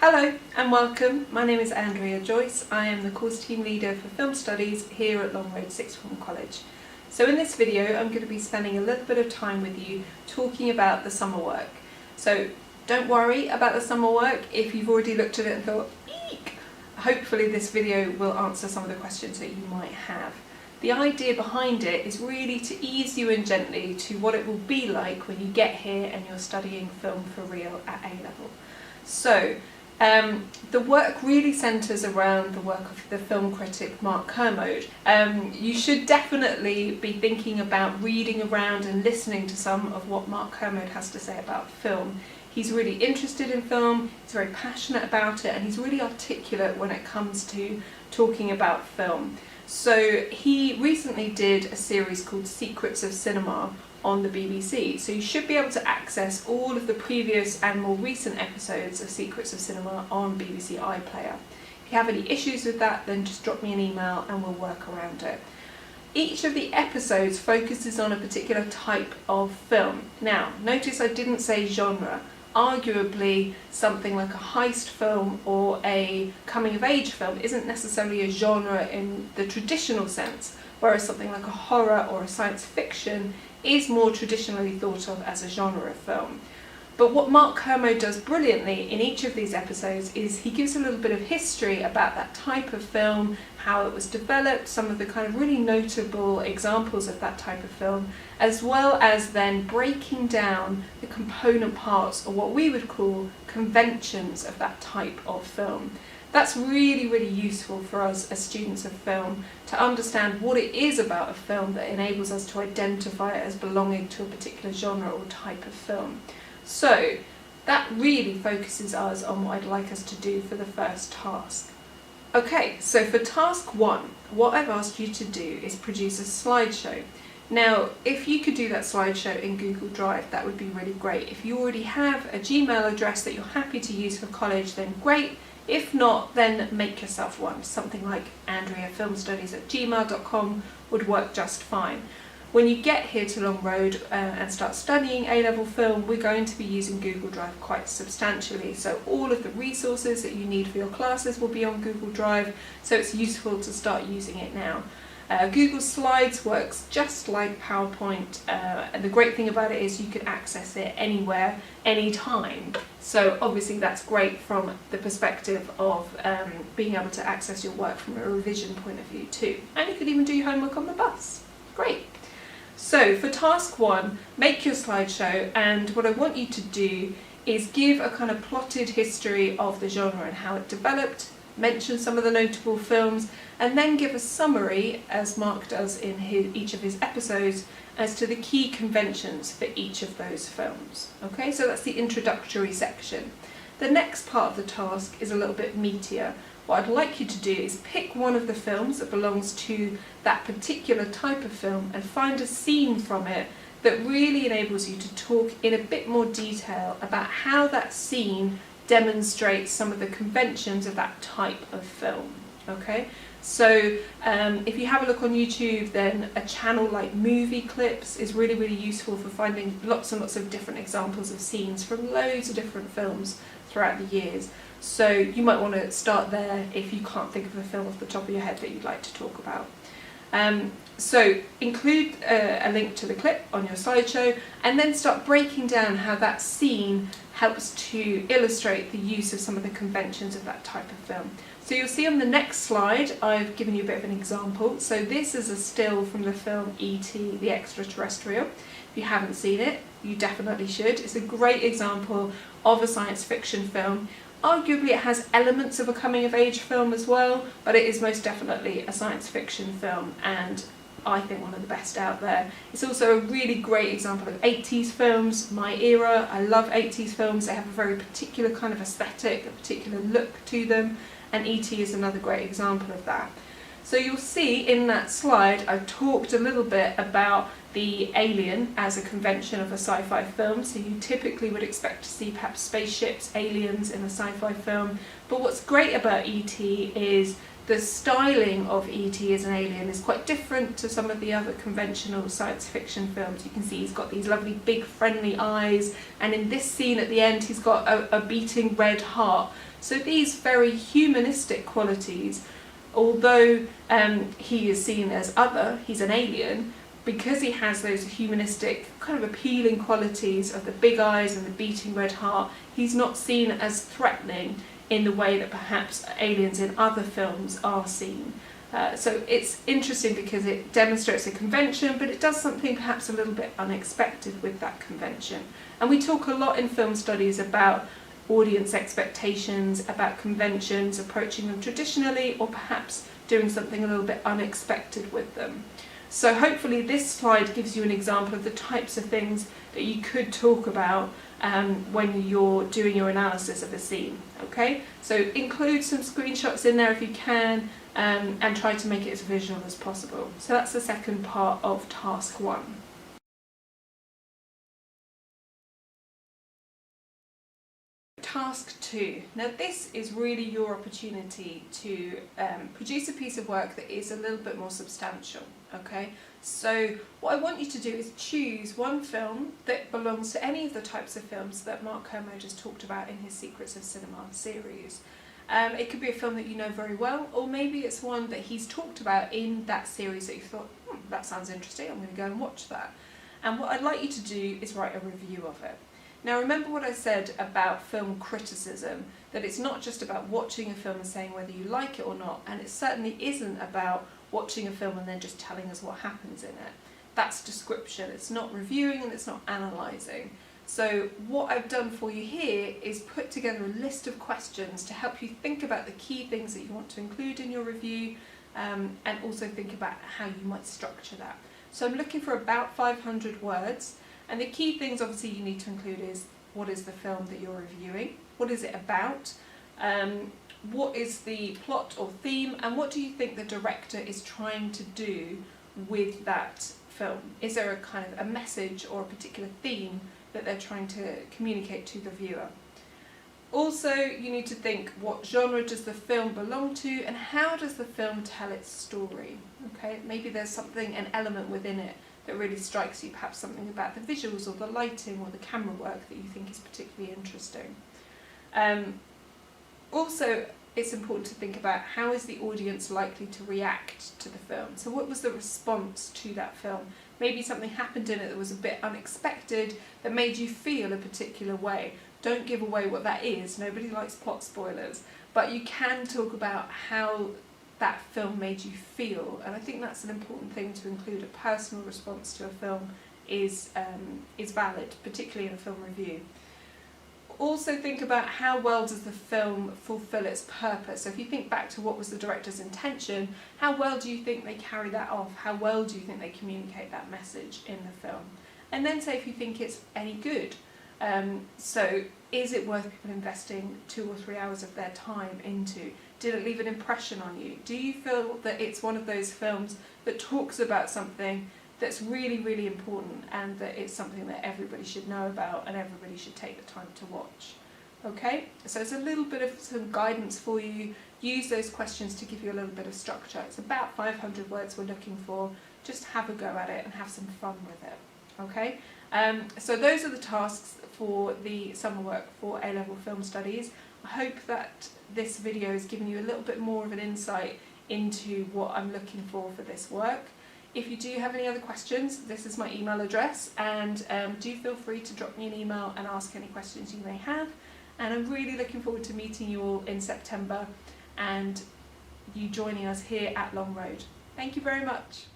Hello and welcome. My name is Andrea Joyce. I am the course team leader for film studies here at Long Road Sixth Form College. So in this video I'm going to be spending a little bit of time with you talking about the summer work. So don't worry about the summer work if you've already looked at it and thought, eek! Hopefully this video will answer some of the questions that you might have. The idea behind it is really to ease you in gently to what it will be like when you get here and you're studying film for real at A-level. So the work really centres around the work of the film critic Mark Kermode. You should definitely be thinking about reading around and listening to some of what Mark Kermode has to say about film. He's really interested in film, he's very passionate about it, and he's really articulate when it comes to talking about film. So he recently did a series called Secrets of Cinema on the BBC, so you should be able to access all of the previous and more recent episodes of Secrets of Cinema on BBC iPlayer. If you have any issues with that, then just drop me an email and we'll work around it. Each of the episodes focuses on a particular type of film. Now, notice I didn't say genre. Arguably, something like a heist film or a coming-of-age film isn't necessarily a genre in the traditional sense, whereas something like a horror or a science fiction is more traditionally thought of as a genre of film. But what Mark Kermode does brilliantly in each of these episodes is he gives a little bit of history about that type of film, how it was developed, some of the kind of really notable examples of that type of film, as well as then breaking down the component parts, or what we would call conventions of that type of film. That's really, really useful for us as students of film to understand what it is about a film that enables us to identify it as belonging to a particular genre or type of film. So that really focuses us on what I'd like us to do for the first task. Okay, so for task 1, what I've asked you to do is produce a slideshow. Now, if you could do that slideshow in Google Drive, that would be really great. If you already have a Gmail address that you're happy to use for college, then great. If not, then make yourself one. Something like andreafilmstudies@gmail.com would work just fine. When you get here to Long Road and start studying A-level film, we're going to be using Google Drive quite substantially. So all of the resources that you need for your classes will be on Google Drive, so it's useful to start using it now. Google Slides works just like PowerPoint, and the great thing about it is you can access it anywhere, anytime. So obviously that's great from the perspective of being able to access your work from a revision point of view too. And you could even do your homework on the bus. Great. So for task 1, make your slideshow, and what I want you to do is give a kind of plotted history of the genre and how it developed, mention some of the notable films, and then give a summary, as Mark does in each of his episodes, as to the key conventions for each of those films. Okay, so that's the introductory section. The next part of the task is a little bit meatier. What I'd like you to do is pick one of the films that belongs to that particular type of film and find a scene from it that really enables you to talk in a bit more detail about how that scene demonstrates some of the conventions of that type of film. Okay, so if you have a look on YouTube, then a channel like Movie Clips is really, really useful for finding lots and lots of different examples of scenes from loads of different films throughout the years. So you might want to start there if you can't think of a film off the top of your head that you'd like to talk about. So include a link to the clip on your slideshow, and then start breaking down how that scene helps to illustrate the use of some of the conventions of that type of film. So you'll see on the next slide I've given you a bit of an example. So this is a still from the film E.T. the Extraterrestrial. If you haven't seen it, you definitely should. It's a great example of a science fiction film. Arguably it has elements of a coming-of-age film as well, but it is most definitely a science fiction film, and I think one of the best out there. It's also a really great example of 80s films, my era. I love 80s films. They have a very particular kind of aesthetic, a particular look to them, and E.T. is another great example of that. So you'll see in that slide I've talked a little bit about the alien as a convention of a sci-fi film. So you typically would expect to see perhaps spaceships, aliens in a sci-fi film, but what's great about E.T. is the styling of E.T. as an alien is quite different to some of the other conventional science fiction films. You can see he's got these lovely big friendly eyes, and in this scene at the end he's got a beating red heart. So these very humanistic qualities, although he is seen as other, he's an alien, because he has those humanistic kind of appealing qualities of the big eyes and the beating red heart, he's not seen as threatening in the way that perhaps aliens in other films are seen. So it's interesting because it demonstrates a convention, but it does something perhaps a little bit unexpected with that convention. And we talk a lot in film studies about audience expectations, about conventions, approaching them traditionally, or perhaps doing something a little bit unexpected with them. So hopefully this slide gives you an example of the types of things that you could talk about when you're doing your analysis of a scene. Okay, so include some screenshots in there if you can, and try to make it as visual as possible. So that's the second part of task 1. Task 2. Now this is really your opportunity to produce a piece of work that is a little bit more substantial. Okay, so what I want you to do is choose one film that belongs to any of the types of films that Mark Kermode just talked about in his Secrets of Cinema series. It could be a film that you know very well, or maybe it's one that he's talked about in that series that you thought, that sounds interesting, I'm going to go and watch that. And what I'd like you to do is write a review of it. Now remember what I said about film criticism, that it's not just about watching a film and saying whether you like it or not, and it certainly isn't about watching a film and then just telling us what happens in it. That's description, it's not reviewing and it's not analysing. So what I've done for you here is put together a list of questions to help you think about the key things that you want to include in your review, and also think about how you might structure that. So I'm looking for about 500 words. And the key things obviously you need to include is, what is the film that you're reviewing? What is it about? What is the plot or theme? And what do you think the director is trying to do with that film? Is there a kind of a message or a particular theme that they're trying to communicate to the viewer? Also, you need to think, what genre does the film belong to, and how does the film tell its story? Okay, maybe there's something, an element within it that really strikes you, perhaps something about the visuals or the lighting or the camera work that you think is particularly interesting. Also, it's important to think about, how is the audience likely to react to the film? So what was the response to that film? Maybe something happened in it that was a bit unexpected, that made you feel a particular way. Don't give away what that is, nobody likes plot spoilers, but you can talk about how that film made you feel, and I think that's an important thing to include. A personal response to a film is valid, particularly in a film review. Also think about, how well does the film fulfill its purpose? So if you think back to what was the director's intention, how well do you think they carry that off? How well do you think they communicate that message in the film? And then say if you think it's any good. So is it worth people investing 2 or 3 hours of their time into? Did it leave an impression on you? Do you feel that it's one of those films that talks about something that's really, really important, and that it's something that everybody should know about and everybody should take the time to watch? Okay, so it's a little bit of some guidance for you. Use those questions to give you a little bit of structure. It's about 500 words we're looking for. Just have a go at it and have some fun with it. Okay, so those are the tasks for the summer work for A-level film studies. I hope that this video has given you a little bit more of an insight into what I'm looking for this work. If you do have any other questions, this is my email address, and do feel free to drop me an email and ask any questions you may have. And I'm really looking forward to meeting you all in September and you joining us here at Long Road. Thank you very much.